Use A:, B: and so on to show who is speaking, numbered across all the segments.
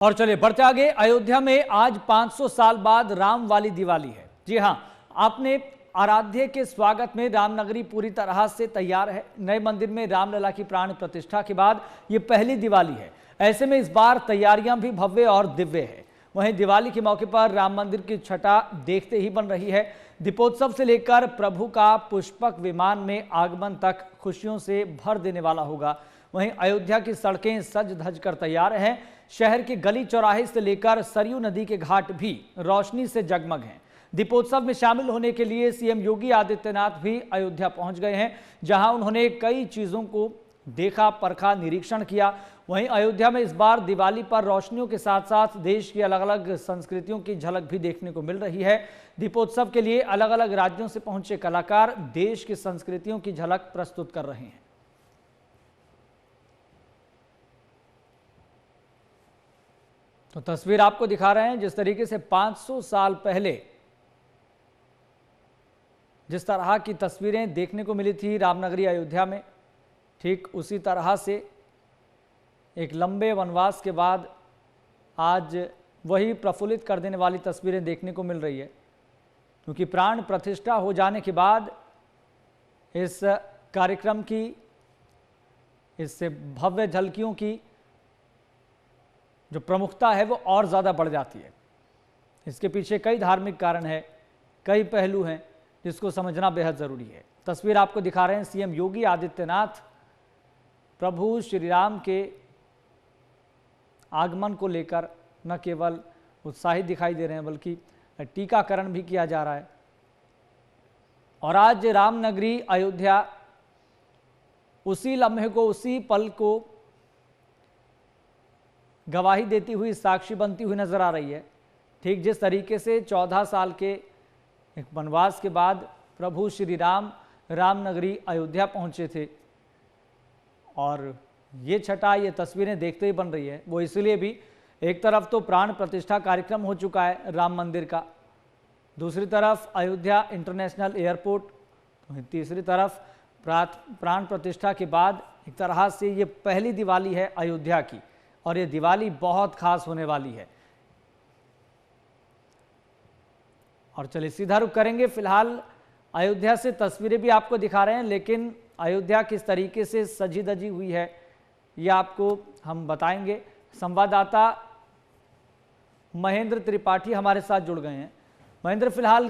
A: और चलिए बढ़ते आगे। अयोध्या में आज 500 साल बाद राम वाली दिवाली है। जी हां, आपने आराध्य के स्वागत में रामनगरी पूरी तरह से तैयार है। नए मंदिर में रामलला की प्राण प्रतिष्ठा के बाद ये पहली दिवाली है। ऐसे में इस बार तैयारियां भी भव्य और दिव्य है। वहीं दिवाली के मौके पर राम मंदिर की छटा देखते ही बन रही है। दीपोत्सव से लेकर प्रभु का पुष्पक विमान में आगमन तक खुशियों से भर देने वाला होगा। वहीं अयोध्या की सड़कें सज धज कर तैयार हैं। शहर के गली चौराहे से लेकर सरयू नदी के घाट भी रोशनी से जगमग हैं। दीपोत्सव में शामिल होने के लिए सीएम योगी आदित्यनाथ भी अयोध्या पहुंच गए हैं, जहां उन्होंने कई चीजों को देखा, परखा, निरीक्षण किया। वहीं अयोध्या में इस बार दिवाली पर रोशनियों के साथ साथ देश की अलग अलग संस्कृतियों की झलक भी देखने को मिल रही है। दीपोत्सव के लिए अलग अलग राज्यों से पहुंचे कलाकार देश की संस्कृतियों की झलक प्रस्तुत कर रहे हैं। तो तस्वीर आपको दिखा रहे हैं जिस तरीके से 500 साल पहले जिस तरह की तस्वीरें देखने को मिली थी रामनगरी अयोध्या में, ठीक उसी तरह से एक लंबे वनवास के बाद आज वही प्रफुल्लित कर देने वाली तस्वीरें देखने को मिल रही है। क्योंकि प्राण प्रतिष्ठा हो जाने के बाद इस कार्यक्रम की, इससे भव्य झलकियों की जो प्रमुखता है वो और ज़्यादा बढ़ जाती है। इसके पीछे कई धार्मिक कारण है, कई पहलू हैं जिसको समझना बेहद ज़रूरी है। तस्वीर आपको दिखा रहे हैं सीएम योगी आदित्यनाथ प्रभु श्री राम के आगमन को लेकर न केवल उत्साहित दिखाई दे रहे हैं बल्कि टीकाकरण भी किया जा रहा है। और आज रामनगरी अयोध्या उसी लम्हे को, उसी पल को गवाही देती हुई, साक्षी बनती हुई नजर आ रही है। ठीक जिस तरीके से 14 साल के एक वनवास के बाद प्रभु श्री राम रामनगरी अयोध्या पहुंचे थे और ये छटा, ये तस्वीरें देखते ही बन रही है। वो इसलिए भी, एक तरफ तो प्राण प्रतिष्ठा कार्यक्रम हो चुका है राम मंदिर का, दूसरी तरफ अयोध्या इंटरनेशनल एयरपोर्ट, तो तीसरी तरफ प्राण प्रतिष्ठा के बाद एक तरह से ये पहली दिवाली है अयोध्या की और ये दिवाली बहुत खास होने वाली है। और चलिए सीधा रुख करेंगे। फिलहाल अयोध्या से तस्वीरें भी आपको दिखा रहे हैं, लेकिन अयोध्या किस तरीके से सजी धजी हुई है ये आपको हम बताएंगे। संवाददाता महेंद्र त्रिपाठी हमारे साथ जुड़ गए हैं। महेंद्र, फिलहाल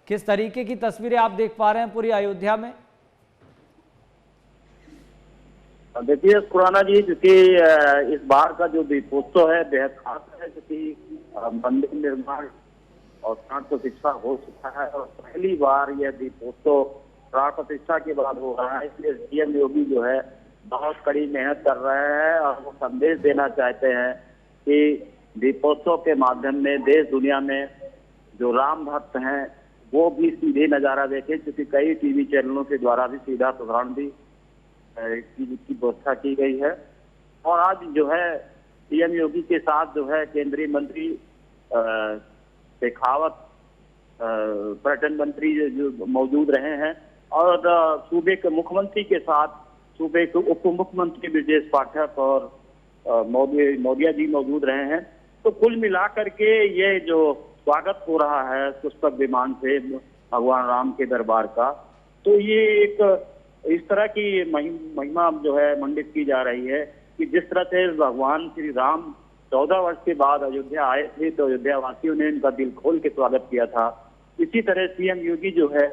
A: किस तरीके की तस्वीरें आप देख पा रहे हैं पूरी अयोध्या में?
B: देखिए खुराना जी, क्योंकि इस बार का जो दीपोत्सव है बेहद खास है, क्योंकि मंदिर निर्माण और प्राण प्रतिष्ठा हो चुका है और पहली बार यह दीपोत्सव प्राण प्रतिष्ठा के बाद हो रहा है। इसलिए सीएम योगी जो है बहुत कड़ी मेहनत कर रहे हैं और वो संदेश देना चाहते हैं कि दीपोत्सव के माध्यम में देश दुनिया में जो राम भक्त हैं वो भी सीधे नजारा देखें, क्योंकि कई टीवी चैनलों के द्वारा भी सीधा प्रसारण भी की व्यवस्था की गई है। और आज जो है सीएम योगी के साथ जो है केंद्रीय मंत्री शेखावत, पर्यटन मंत्री जो मौजूद रहे हैं और सूबे के मुख्यमंत्री के साथ सूबे के उप मुख्यमंत्री ब्रजेश पाठक और मौर्य जी मौजूद रहे हैं। तो कुल मिलाकर के ये जो स्वागत हो रहा है पुष्पक विमान से भगवान राम के दरबार का, तो ये एक इस तरह की महिमा जो है मंडित की जा रही है कि जिस तरह से भगवान श्री राम 14 वर्ष के बाद अयोध्या आए थे तो अयोध्या वासियों ने इनका दिल खोल के स्वागत किया था, इसी तरह सीएम योगी जो है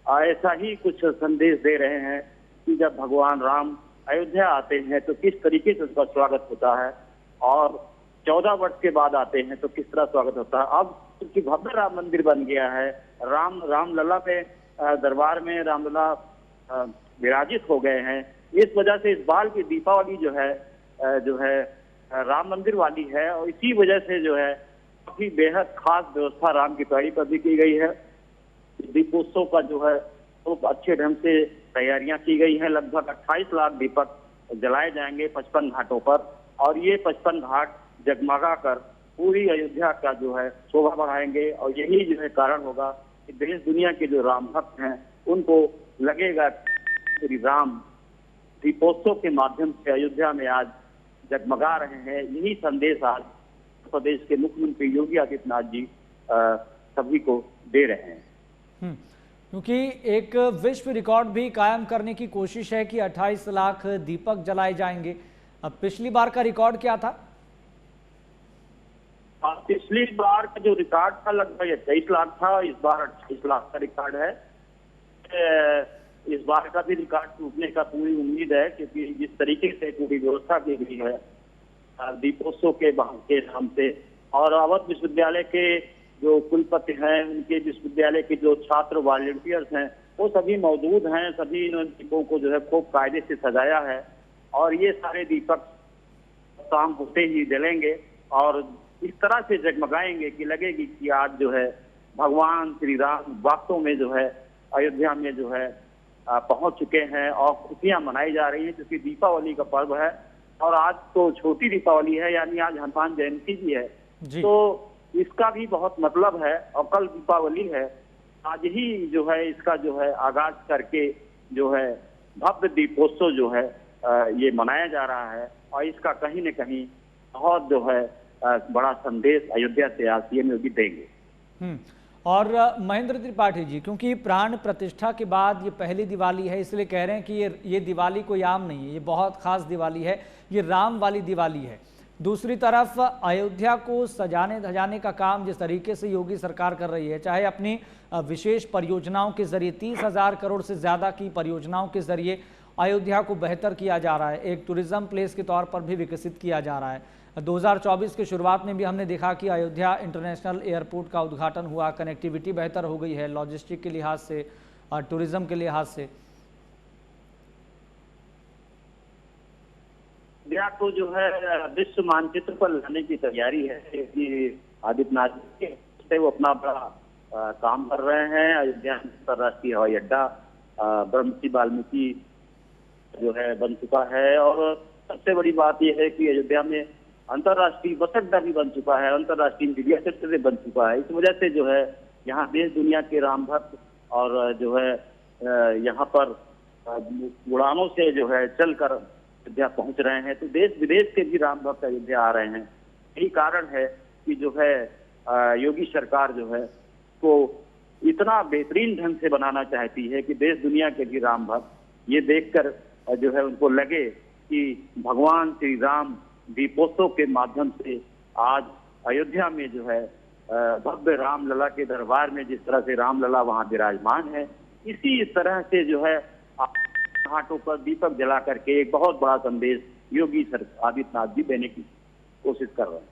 B: ऐसा ही कुछ संदेश दे रहे हैं कि जब भगवान राम अयोध्या आते हैं तो किस तरीके से उसका स्वागत होता है और 14 वर्ष के बाद आते हैं तो किस तरह स्वागत होता है। अब क्योंकि भव्य राम मंदिर बन गया है, रामलला में दरबार में रामलला विराजित हो गए हैं, इस वजह से इस बार की दीपावली जो है राम मंदिर वाली है और इसी वजह से जो है काफी बेहद खास व्यवस्था राम की पैड़ी पर भी की गई है। दीपोत्सव का जो है तो अच्छे ढंग से तैयारियां की गई हैं। लगभग 28 लाख दीपक जलाए जाएंगे 55 घाटों पर और ये 55 घाट जगमगा कर पूरी अयोध्या का जो है शोभा बढ़ाएंगे और यही जो है कारण होगा कि देश दुनिया के जो राम भक्त हैं उनको लगेगा श्री राम दीपोत्सव के माध्यम से अयोध्या में आज जगमगा रहे हैं। यही संदेश आज प्रदेश के मुख्यमंत्री योगी आदित्यनाथ जी सभी को दे रहे हैं।
A: क्योंकि एक विश्व रिकॉर्ड भी कायम करने की कोशिश है कि 28 लाख दीपक जलाए जाएंगे। अब पिछली बार का रिकॉर्ड क्या था?
B: पिछली बार का जो रिकॉर्ड था लगभग 23 लाख था, इस बार 28 लाख का रिकॉर्ड है। इस बार का भी रिकॉर्ड टूटने का पूरी उम्मीद है, क्योंकि जिस तरीके से पूरी व्यवस्था की गई है दीपोत्सव के नाम से, और अवध विश्वविद्यालय के जो कुलपति हैं, उनके विश्वविद्यालय के जो छात्र वॉलंटियर्स हैं, वो सभी मौजूद हैं। सभी इन दीपों को जो है खूब कायदे से सजाया है, और ये सारे दीपक शाम होते ही जलेंगे और इस तरह से जगमगाएंगे कि लगेगी कि आज जो है भगवान श्री राम वास्तव में जो है अयोध्या में जो है पहुंच चुके हैं और खुशियां मनाई जा रही हैं, क्योंकि दीपावली का पर्व है। और आज तो छोटी दीपावली है, यानी आज हनुमान जयंती भी है, तो इसका भी बहुत मतलब है। और कल दीपावली है, आज ही जो है इसका जो है आगाज करके जो है भव्य दीपोत्सव जो है ये मनाया जा रहा है, और इसका कहीं न कहीं बहुत जो है बड़ा संदेश अयोध्या से आज सीएम योगी देंगे।
A: और महेंद्र त्रिपाठी जी, क्योंकि प्राण प्रतिष्ठा के बाद ये पहली दिवाली है, इसलिए कह रहे हैं कि ये दिवाली कोई आम नहीं है, ये बहुत खास दिवाली है, ये राम वाली दिवाली है। दूसरी तरफ अयोध्या को सजाने धजाने का काम जिस तरीके से योगी सरकार कर रही है, चाहे अपनी विशेष परियोजनाओं के जरिए 30,000 करोड़ से ज़्यादा की परियोजनाओं के जरिए अयोध्या को बेहतर किया जा रहा है, एक टूरिज्म प्लेस के तौर पर भी विकसित किया जा रहा है। 2024 के शुरुआत में भी हमने देखा कि अयोध्या इंटरनेशनल एयरपोर्ट का उद्घाटन हुआ, कनेक्टिविटी बेहतर हो गई है लॉजिस्टिक के लिहाज से और टूरिज्म के लिहाज से।
B: अयोध्या को जो है विश्व मानचित्र पर लाने की तैयारी है कि आदित्यनाथ जी वो अपना बड़ा काम कर रहे हैं। अयोध्या अंतर्राष्ट्रीय हवाई अड्डा ब्रह्मश्री वाल्मीकि जो है बन चुका है, और सबसे बड़ी बात यह है कि अयोध्या में अंतर्राष्ट्रीय बस अड्डा भी बन चुका है, अंतर्राष्ट्रीय मीडिया सेंटर भी बन चुका है। इस वजह से जो है यहाँ देश दुनिया के राम भक्त और जो है यहाँ पर उड़ानों से जो है चलकर अयोध्या पहुंच रहे हैं, तो देश विदेश के भी राम भक्त अयोध्या आ रहे हैं। यही कारण है कि जो है योगी सरकार जो है को इतना बेहतरीन ढंग से बनाना चाहती है कि देश दुनिया के भी राम भक्त ये देखकर जो है उनको लगे कि भगवान श्री राम दीपोत्सव के माध्यम से आज अयोध्या में जो है भव्य रामलला के दरबार में जिस तरह से रामलला वहां विराजमान है, इसी तरह से जो है घाटों पर दीपक जला करके एक बहुत बड़ा संदेश योगी आदित्यनाथ जी देने की कोशिश कर रहे हैं।